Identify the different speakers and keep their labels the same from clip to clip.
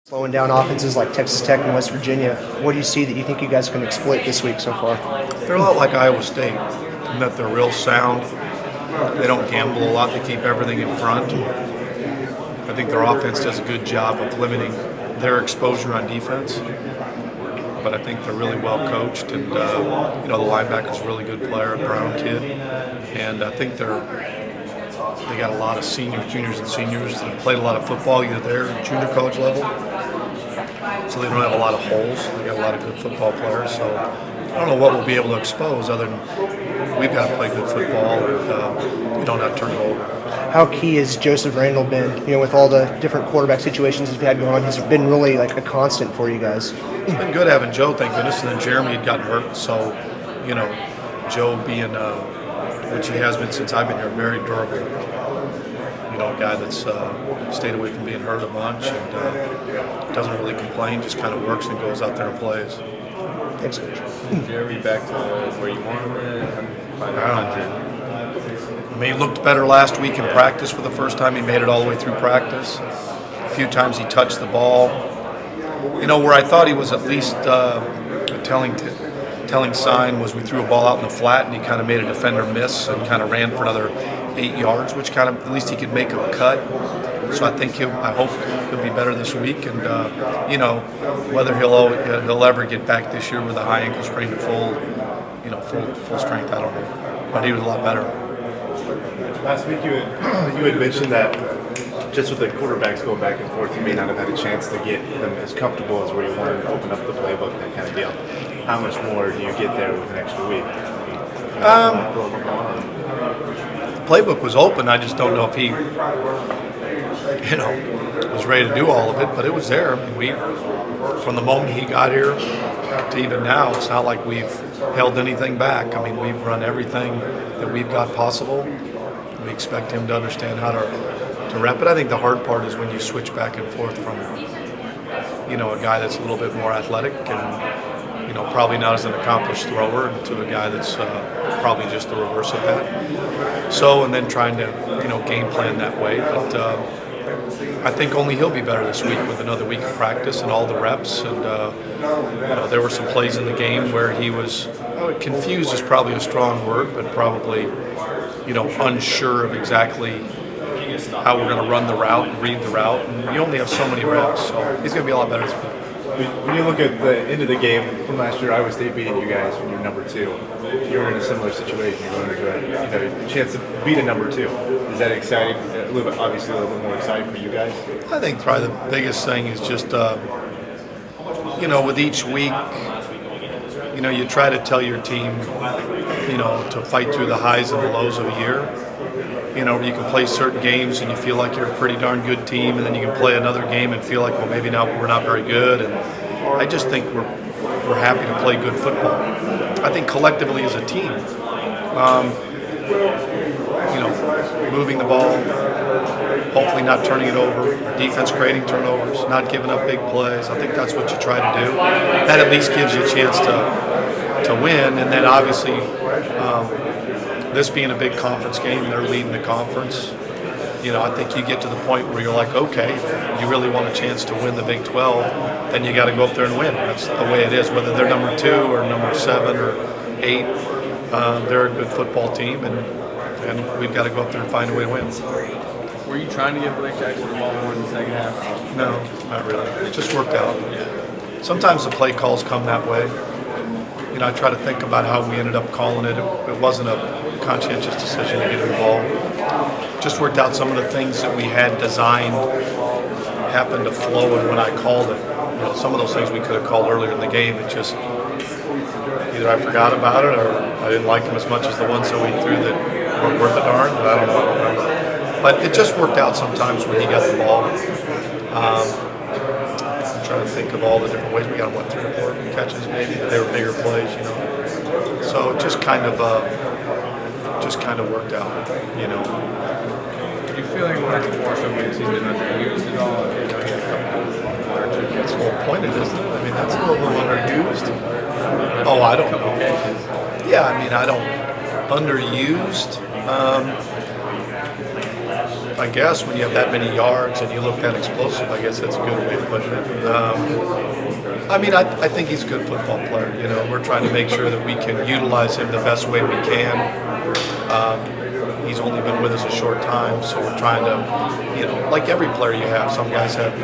Speaker 1: Slowing down offenses like Texas Tech and West Virginia. What do you see that you think you guys can exploit this week so far?
Speaker 2: They're a lot like Iowa State in that they're real sound. They don't gamble a lot. They keep everything in front. I think their offense does a good job of limiting their exposure on defense. But I think they're really well coached, and the linebacker's a really good player, a Brown kid, and I think they got a lot of juniors and seniors that played a lot of football either there or junior college level. So they don't have a lot of holes. They got a lot of good football players. So I don't know what we'll be able to expose other than we've got to play good football and we don't have to turn it over.
Speaker 1: How key has Joseph Randle been? With all the different quarterback situations he's had going on, he's been really like a constant for you guys.
Speaker 2: It's been good having Joe, thank goodness. And then Jeremy had gotten hurt, so Joe being which he has been since I've been here, very durable. A guy that's stayed away from being hurt a bunch and doesn't really complain, just kind of works and goes out there and plays.
Speaker 1: Thanks, Coach.
Speaker 3: Jeremy back to where you wanted him by 100.
Speaker 2: I mean, he looked better last week in practice for the first time. He made it all the way through practice. A few times he touched the ball. Where I thought he was at least a telling sign was we threw a ball out in the flat and he kind of made a defender miss and kind of ran for another 8 yards, which kind of at least he could make a cut. So I hope he'll be better this week, and whether he'll ever get back this year with a high ankle sprain to full strength, I don't know. But he was a lot better.
Speaker 4: Last week you had mentioned that just with the quarterbacks going back and forth, you may not have had a chance to get them as comfortable as where you wanted to open up the playbook, that kind of deal. How much more do you get there with an extra week?
Speaker 2: The playbook was open. I just don't know if he, was ready to do all of it, but it was there. I mean, from the moment he got here to even now, it's not like we've held anything back. I mean, we've run everything that we've got possible. We expect him to understand how to rep it. I think the hard part is when you switch back and forth from, a guy that's a little bit more athletic and, probably not as an accomplished thrower to a guy that's probably just the reverse of that. So, and then trying to, game plan that way. But I think only he'll be better this week with another week of practice and all the reps. And, there were some plays in the game where he was, confused is probably a strong word, but probably, unsure of exactly how we're going to run the route and read the route. And you only have so many reps, so he's going to be a lot better this week.
Speaker 4: When you look at the end of the game from last year, Iowa State beating you guys when you're number 2, you're in a similar situation. You're going to a chance to beat a number 2. Is that exciting? Obviously, a little bit more exciting for you guys.
Speaker 2: I think probably the biggest thing is just, with each week, you try to tell your team, to fight through the highs and the lows of a year. You can play certain games and you feel like you're a pretty darn good team, and then you can play another game and feel like, well, maybe we're not very good. And I just think we're happy to play good football. I think collectively as a team, moving the ball, hopefully not turning it over, defense creating turnovers, not giving up big plays. I think that's what you try to do. That at least gives you a chance to win, and then obviously. This being a big conference game, they're leading the conference. I think you get to the point where you're like, okay, if you really want a chance to win the Big 12, then you got to go up there and win. That's the way it is. Whether they're number 2 or number 7 or 8, they're a good football team, and we've got to go up there and find a way to win.
Speaker 3: Were you trying to give Blake Jackson the ball more in the second half?
Speaker 2: No, not really. It just worked out. Sometimes the play calls come that way. I try to think about how we ended up calling it. It wasn't a conscientious decision to get involved. Just worked out some of the things that we had designed happened to flow, and when I called it, some of those things we could have called earlier in the game. It just either I forgot about it or I didn't like them as much as the ones that we threw that weren't worth a darn. I don't know. But it just worked out sometimes when he got the ball. Trying to think of all the different ways we got 3 or 4 catches, maybe, but they were bigger plays, So it just kind of worked out,
Speaker 3: Do you feel like when it's more so weeks he's been underused at all? He had a couple
Speaker 2: That's the whole point, isn't it? I mean, that's a little underused. Oh, I don't know. Yeah, I mean, I don't underused. I guess when you have that many yards and you look that explosive, I guess that's a good way of putting it. I mean, I think he's a good football player. You know, we're trying to make sure that we can utilize him the best way we can. He's only been with us a short time, so we're trying to, you know, like every player you have, some guys have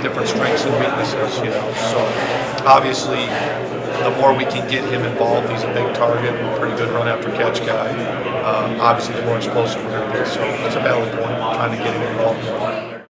Speaker 2: different strengths and weaknesses, you know. So obviously, the more we can get him involved, he's a big target, pretty good run after catch guy. Obviously, the more explosive we're going to be. So it's a valid point, trying to get him involved.